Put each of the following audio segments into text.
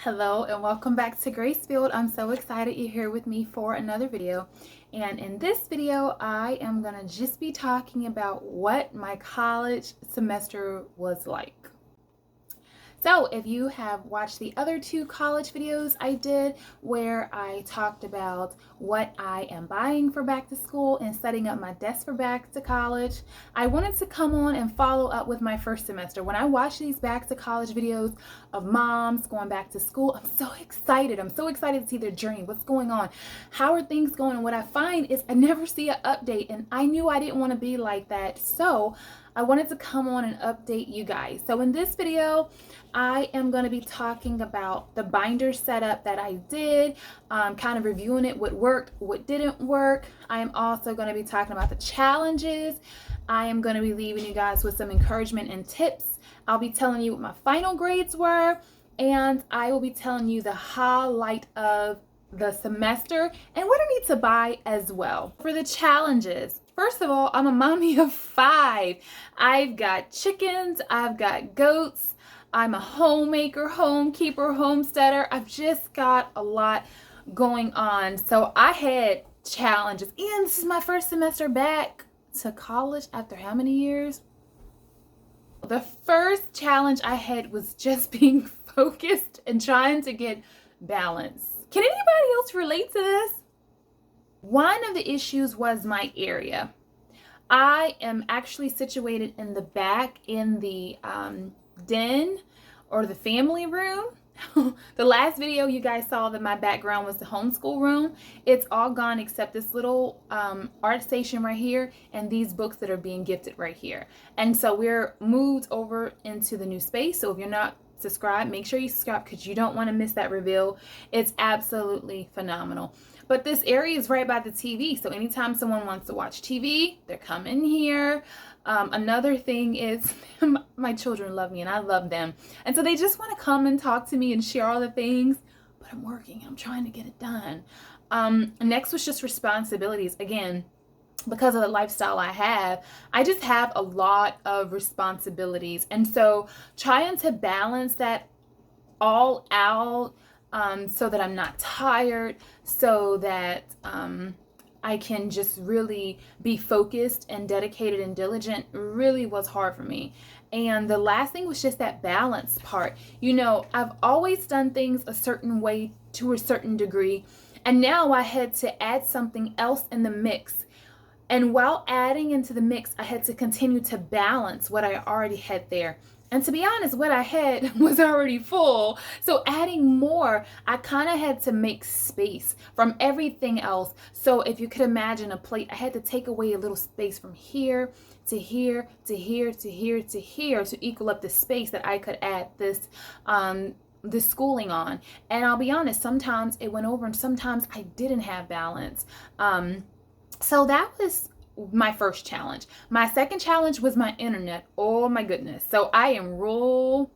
Hello and welcome back to Grace.Filled. I'm so excited you're here with me for another video. And in this video, I am going to just be talking about what my college semester was like. So if you have watched the other two college videos I did where I talked about what I am buying for back to school and setting up my desk for back to college, I wanted to come on and follow up with my first semester. When I watch these back to college videos of moms going back to school, I'm so excited. I'm so excited to see their journey. What's going on? How are things going? And what I find is I never see an update, and I knew I didn't want to be like that. So I wanted to come on and update you guys. So in this video, I am going to be talking about the binder setup that I did, kind of reviewing it, what worked, what didn't work. I am also going to be talking about the challenges. I am going to be leaving you guys with some encouragement and tips. I'll be telling you what my final grades were, and I will be telling you the highlight of the semester and what I need to buy as well. For the challenges, first of all, I'm a mommy of 5. I've got chickens, I've got goats, I'm a homemaker, homekeeper, homesteader. I've just got a lot going on. So I had challenges. And this is my first semester back to college after how many years? The first challenge I had was just being focused and trying to get balance. Can anybody else relate to this? One of the issues was my area. I am actually situated in the back in the den or the family room. The last video you guys saw that my background was the homeschool room. It's all gone except this little art station right here and these books that are being gifted right here. And so we're moved over into the new space. So if you're not subscribed, make sure you subscribe because you don't want to miss that reveal. It's absolutely phenomenal. But this area is right by the TV. So anytime someone wants to watch TV, they're coming here. Another thing is my children love me and I love them. And so they just want to come and talk to me and share all the things. But I'm working. I'm trying to get it done. Next was just responsibilities. Again, because of the lifestyle I have, I just have a lot of responsibilities. And so trying to balance that all out so that I'm not tired, so that I can just really be focused and dedicated and diligent really was hard for me. And the last thing was just that balance part. You know, I've always done things a certain way to a certain degree, and now I had to add something else in the mix. And while adding into the mix, I had to continue to balance what I already had there. And to be honest, what I had was already full. So adding more, I kind of had to make space from everything else. So if you could imagine a plate, I had to take away a little space from here to here to here to here to here to equal up the space that I could add this schooling on. And I'll be honest, sometimes it went over and sometimes I didn't have balance. So that was my first challenge. My second challenge was my internet. Oh my goodness. So I am rural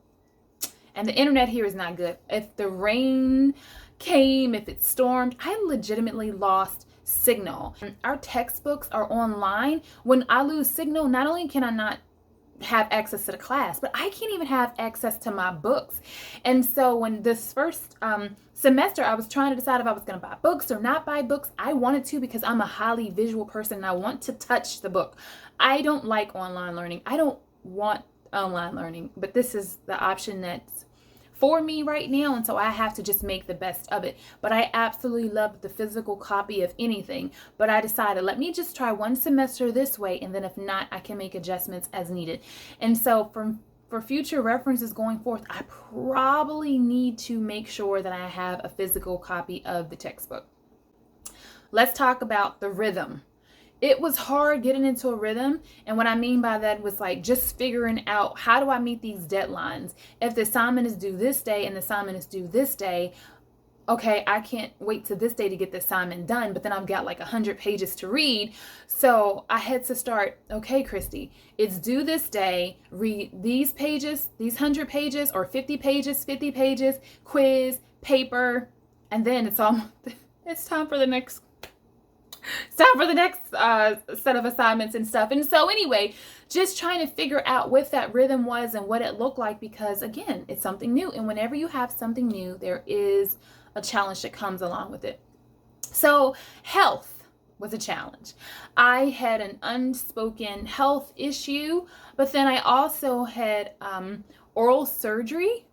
and the internet here is not good. If the rain came, if it stormed, I legitimately lost signal. Our textbooks are online. When I lose signal, not only can I not have access to the class, but I can't even have access to my books. And so when this first semester, I was trying to decide if I was going to buy books or not buy books. I wanted to because I'm a highly visual person and I want to touch the book. I don't like online learning. I don't want online learning, but this is the option that's for me right now, and so I have to just make the best of it. But I absolutely love the physical copy of anything, but I decided let me just try one semester this way, and then if not, I can make adjustments as needed. And so for future references going forth, I probably need to make sure that I have a physical copy of the textbook. Let's talk about the rhythm. It was hard getting into a rhythm, and what I mean by that was like just figuring out how do I meet these deadlines. If the assignment is due this day and the assignment is due this day, okay, I can't wait to this day to get the assignment done, but then I've got like 100 pages to read. So I had to start, okay, Christy, it's due this day, read these pages, these 100 pages or 50 pages, quiz, paper, and then it's time for the next It's time for the next set of assignments and stuff. And so anyway, just trying to figure out what that rhythm was and what it looked like, because again, it's something new. And whenever you have something new, there is a challenge that comes along with it. So health was a challenge. I had an unspoken health issue, but then I also had oral surgery.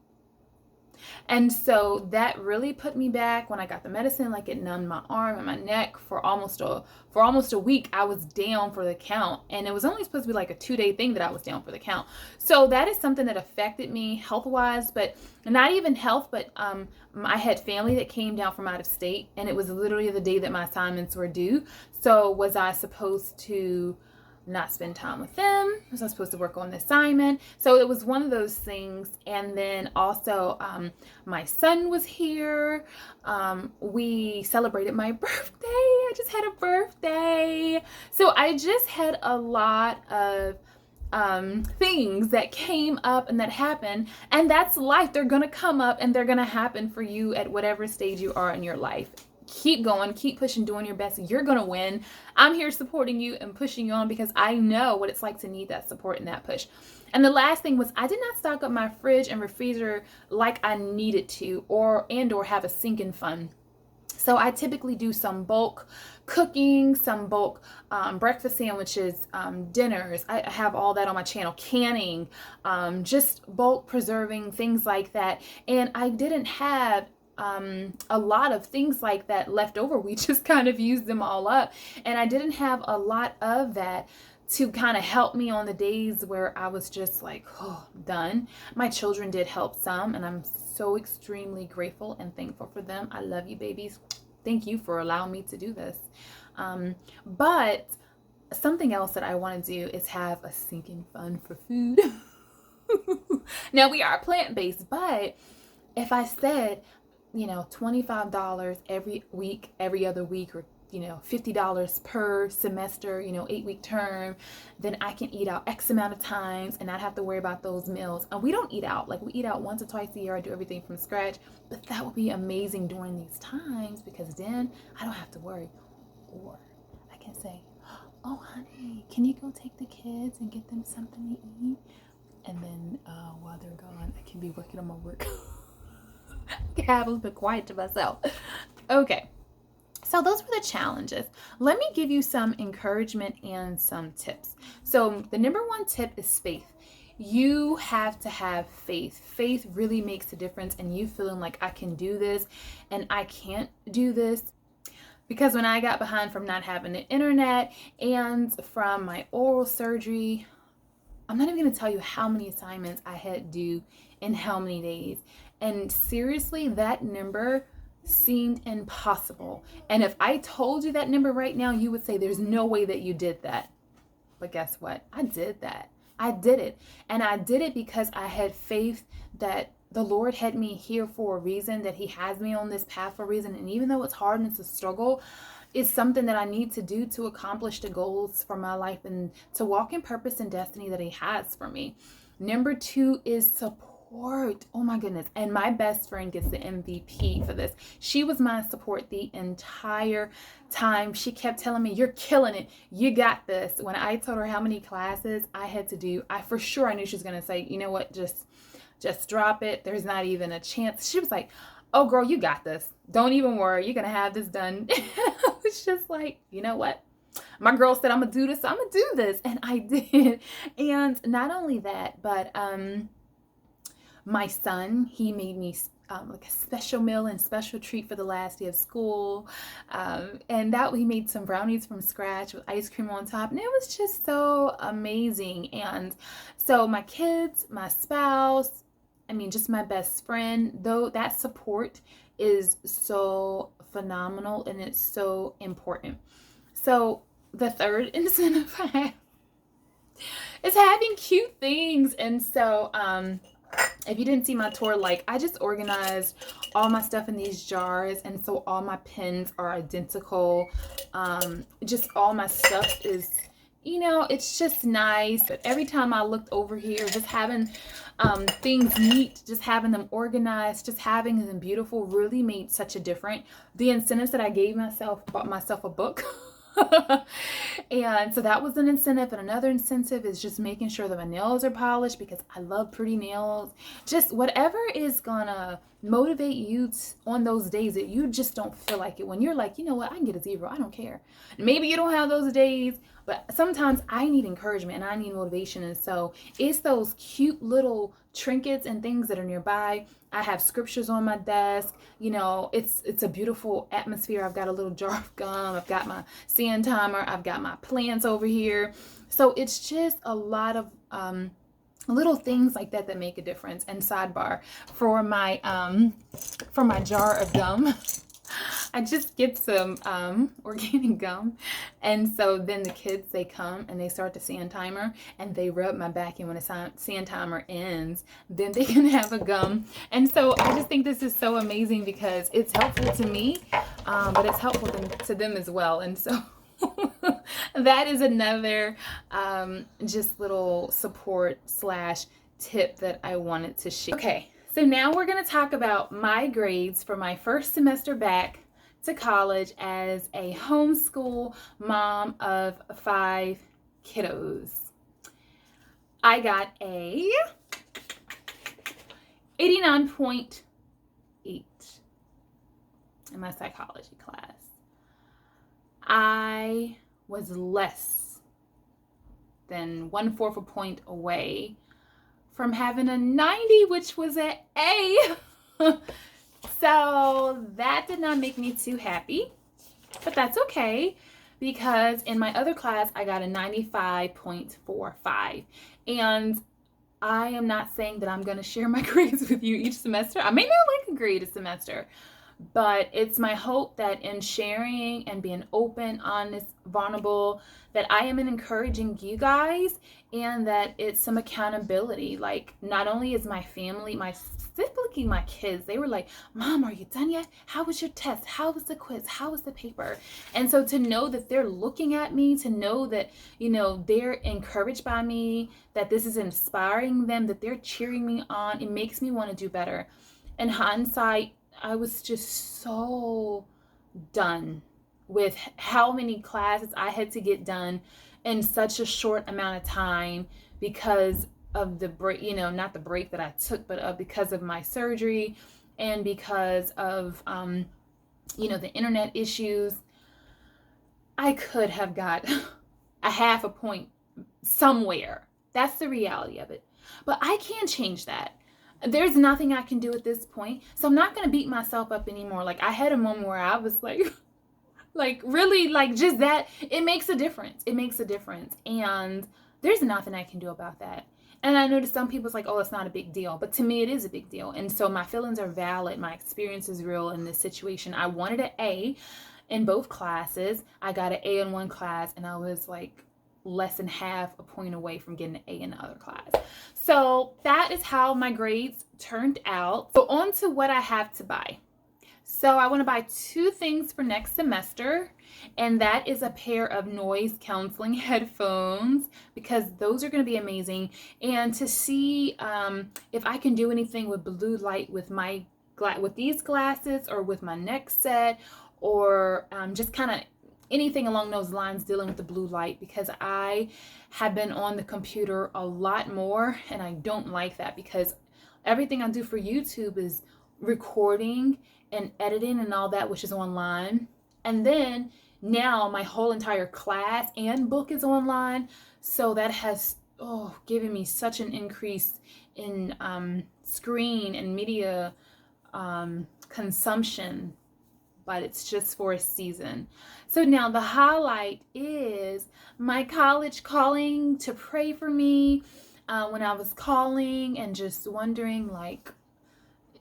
And so that really put me back. When I got the medicine, like, it numbed my arm and my neck for almost a week. I was down for the count, and it was only supposed to be like a 2-day thing that I was down for the count. So that is something that affected me health-wise, but not even health, but I had family that came down from out of state, and it was literally the day that my assignments were due. So was I supposed to not spend time with them? Was I supposed to work on the assignment? So it was one of those things. And then also my son was here. We celebrated my birthday. I just had a birthday. So I just had a lot of things that came up and that happened, and that's life. They're gonna come up and they're gonna happen for you at whatever stage you are in your life. Keep going, keep pushing, doing your best. You're gonna win. I'm here supporting you and pushing you on, because I know what it's like to need that support and that push. And the last thing was, I did not stock up my fridge and refrigerator like I needed to, or have a sinking fund. So I typically do some bulk cooking, some bulk breakfast sandwiches, dinners. I have all that on my channel. Canning, just bulk preserving, things like that. And I didn't have a lot of things like that left over. We just kind of used them all up, and I didn't have a lot of that to kind of help me on the days where I was just like, oh, done. My children did help some, and I'm so extremely grateful and thankful for them. I love you, babies. Thank you for allowing me to do this. But something else that I want to do is have a sinking fund for food. Now, we are plant-based, but if I said, $25 every week, every other week, or $50 per semester, 8-week term, then I can eat out X amount of times and not have to worry about those meals. And we don't eat out. Like, we eat out once or twice a year. I do everything from scratch. But that would be amazing during these times, because then I don't have to worry. Or I can say, oh, honey, can you go take the kids and get them something to eat? And then while they're gone, I can be working on my work. I can have a little bit quiet to myself. Okay. So those were the challenges. Let me give you some encouragement and some tips. So the number one tip is faith. You have to have faith. Faith really makes a difference in you feeling like, I can do this and I can't do this. Because when I got behind from not having the internet and from my oral surgery, I'm not even going to tell you how many assignments I had due in how many days. And seriously, that number seemed impossible. And if I told you that number right now, you would say there's no way that you did that. But guess what? I did that. I did it. And I did it because I had faith that the Lord had me here for a reason, that He has me on this path for a reason. And even though it's hard and it's a struggle, it's something that I need to do to accomplish the goals for my life and to walk in purpose and destiny that He has for me. Number two is support. Oh my goodness. And my best friend gets the MVP for this. She was my support the entire time. She kept telling me, you're killing it. You got this. When I told her how many classes I had to do, I knew she was going to say, you know what, just drop it. There's not even a chance. She was like, oh girl, you got this. Don't even worry. You're going to have this done. I was just like, you know what? My girl said, I'm going to do this. So I'm going to do this. And I did. And not only that, but, my son, he made me like a special meal and special treat for the last day of school. And that he made some brownies from scratch with ice cream on top. And it was just so amazing. And so my kids, my spouse, just my best friend, though, that support is so phenomenal and it's so important. So the third incentive I have is having cute things. And so, if you didn't see my tour, I just organized all my stuff in these jars, and so all my pens are identical. Just all my stuff is, it's just nice. But every time I looked over here, just having things neat, just having them organized, just having them beautiful really made such a difference. The incentives that I gave myself, bought myself a book. And so that was an incentive. And another incentive is just making sure that my nails are polished because I love pretty nails. Just whatever is gonna motivate you on those days that you just don't feel like it. When you're like, you know what, I can get a 0. I don't care. Maybe you don't have those days, but sometimes I need encouragement and I need motivation. And so it's those cute little trinkets and things that are nearby. I have scriptures on my desk. You know, it's a beautiful atmosphere. I've got a little jar of gum. I've got my sand timer. I've got my plants over here. So it's just a lot of little things like that that make a difference. And sidebar, for my jar of gum, I just get some organic gum. And so then the kids, they come and they start the sand timer and they rub my back. And when the sand timer ends, then they can have a gum. And so I just think this is so amazing because it's helpful to me, but it's helpful to them as well. And so that is another just little support / tip that I wanted to share. Okay, so now we're going to talk about my grades for my first semester back to college as a homeschool mom of 5 kiddos. I got a 89.8 in my psychology class. I was less than 1/4 a point away from having a 90, which was an A. So that did not make me too happy, but that's okay because in my other class, I got a 95.45. And I am not saying that I'm going to share my grades with you each semester. I may not like a grade a semester, but it's my hope that in sharing and being open, honest, vulnerable, that I am encouraging you guys and that it's some accountability. Like, not only is my family, specifically my kids, they were like, Mom, are you done yet? How was your test? How was the quiz? How was the paper? And so to know that they're looking at me, to know that, you know, they're encouraged by me, that this is inspiring them, that they're cheering me on, it makes me want to do better. In hindsight, I was just so done with how many classes I had to get done in such a short amount of time because of the break, you know, not the break that I took, but because of my surgery and because of, you know, the internet issues. I could have got a 0.5 point somewhere. That's the reality of it. But I can't change that. There's nothing I can do at this point. So I'm not going to beat myself up anymore. Like, I had a moment where I was like really, like, just that. It makes a difference. It makes a difference. And there's nothing I can do about that. And I know to some people's like, oh, it's not a big deal. But to me, it is a big deal. And so my feelings are valid. My experience is real in this situation. I wanted an A in both classes. I got an A in one class, and I was like less than 0.5 point away from getting an A in the other class. So that is how my grades turned out. So on to what I have to buy. So I want to buy 2 things for next semester, and that is a pair of noise canceling headphones because those are going to be amazing. And to see if I can do anything with blue light with these glasses or with my next set, or just kind of anything along those lines dealing with the blue light, because I have been on the computer a lot more and I don't like that because everything I do for YouTube is recording and editing and all that, which is online. And then now my whole entire class and book is online. So that has given me such an increase in screen and media consumption, but it's just for a season. So now the highlight is my college calling to pray for me when I was calling and just wondering, like,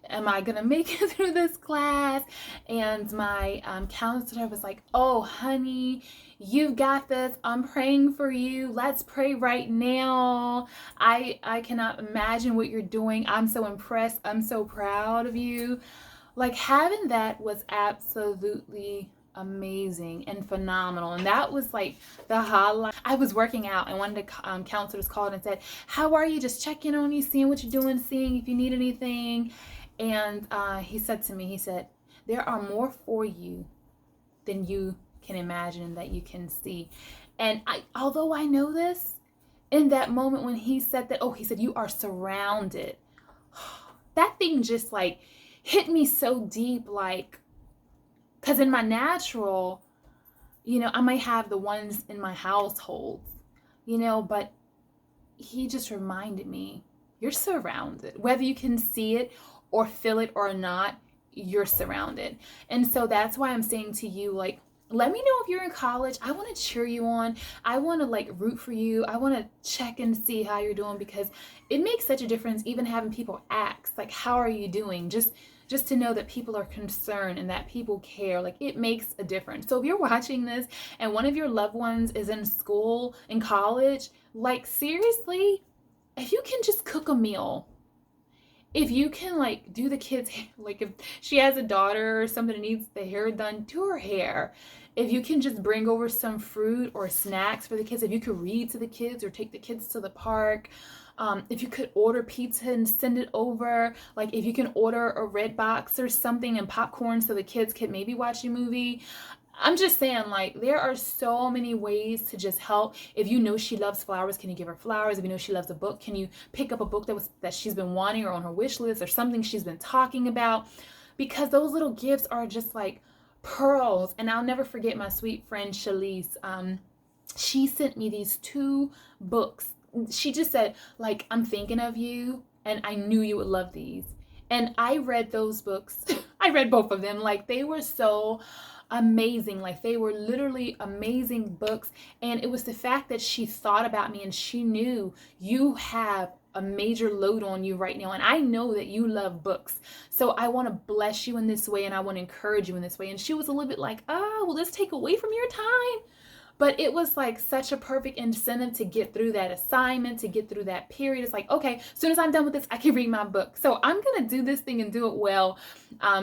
am I gonna make it through this class? And my counselor was like, oh honey, you've got this. I'm praying for you. Let's pray right now. I cannot imagine what you're doing. I'm so impressed. I'm so proud of you. Like, having that was absolutely amazing and phenomenal. And that was like the highlight. I was working out and one of the counselors called and said, how are you? Just checking on you, seeing what you're doing, seeing if you need anything. And he said to me, he said, there are more for you than you can imagine and that you can see. And although I know this, in that moment when he said that, he said, you are surrounded. That thing just like hit me so deep, like, because in my natural, I might have the ones in my household, but he just reminded me, you're surrounded. Whether you can see it or feel it or not, you're surrounded. And so that's why I'm saying to you, like, let me know if you're in college. I want to cheer you on. I want to like root for you. I want to check and see how you're doing, because it makes such a difference even having people ask, like, how are you doing? Just to know that people are concerned and that people care, like, it makes a difference. So if you're watching this and one of your loved ones is in school, in college, like, seriously, if you can just cook a meal, if you can like do the kids' hair, like if she has a daughter or something that needs the hair done, do her hair. If you can just bring over some fruit or snacks for the kids, if you could read to the kids or take the kids to the park, if you could order pizza and send it over, like if you can order a red box or something and popcorn so the kids can maybe watch a movie. I'm just saying, like, there are so many ways to just help. If you know she loves flowers, can you give her flowers? If you know she loves a book, can you pick up a book that she's been wanting or on her wish list or something she's been talking about? Because those little gifts are just like pearls. And I'll never forget my sweet friend Shalise. She sent me these 2 books. She just said, like, I'm thinking of you and I knew you would love these. And I read those books. I read both of them. Like, they were so amazing. Like, they were literally amazing books. And it was the fact that she thought about me and she knew you have a major load on you right now, and I know that you love books, so I want to bless you in this way and I want to encourage you in this way. And she was a little bit like, will this take away from your time? But it was like such a perfect incentive to get through that assignment, to get through that period. It's like, okay, as soon as I'm done with this, I can read my book. So I'm going to do this thing and do it well,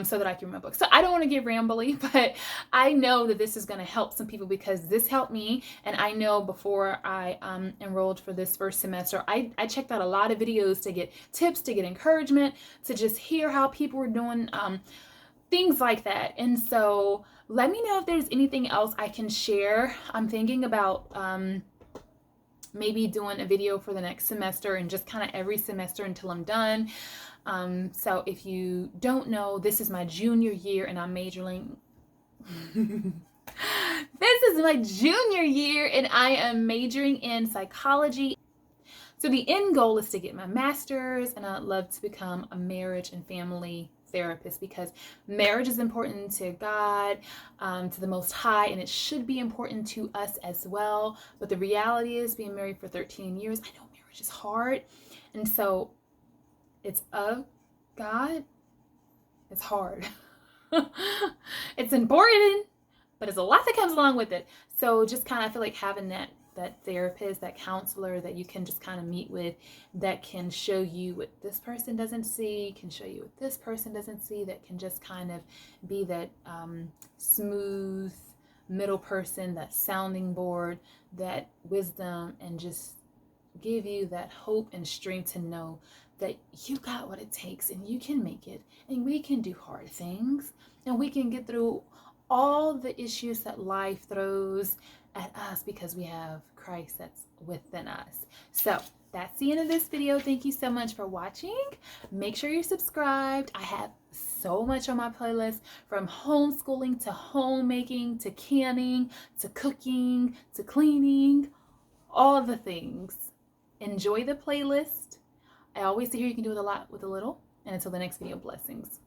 so that I can read my book. So I don't want to get rambly, but I know that this is going to help some people, because this helped me. And I know before I enrolled for this first semester, I checked out a lot of videos to get tips, to get encouragement, to just hear how people were doing, things like that. And so let me know if there's anything else I can share. I'm thinking about maybe doing a video for the next semester and just kind of every semester until I'm done. So if you don't know, this is my junior year and I'm majoring. This is my junior year and I am majoring in psychology. So the end goal is to get my master's, and I'd love to become a marriage and family therapist, because marriage is important to God, to the Most High, and it should be important to us as well. But the reality is, being married for 13 years, I know marriage is hard, and so it's of God. It's hard. It's important, but it's a lot that comes along with it. So just kind of feel like having that therapist, that counselor that you can just kind of meet with, that can show you what this person doesn't see, can show you what this person doesn't see, that can just kind of be that smooth middle person, that sounding board, that wisdom, and just give you that hope and strength to know that you got what it takes and you can make it, and we can do hard things, and we can get through all the issues that life throws at us, because we have Christ that's within us. So that's the end of this video. Thank you so much for watching. Make sure you're subscribed. I have so much on my playlist, from homeschooling to homemaking to canning to cooking to cleaning, all the things. Enjoy the playlist. I always say here, you can do it a lot with a little. And until the next video, blessings.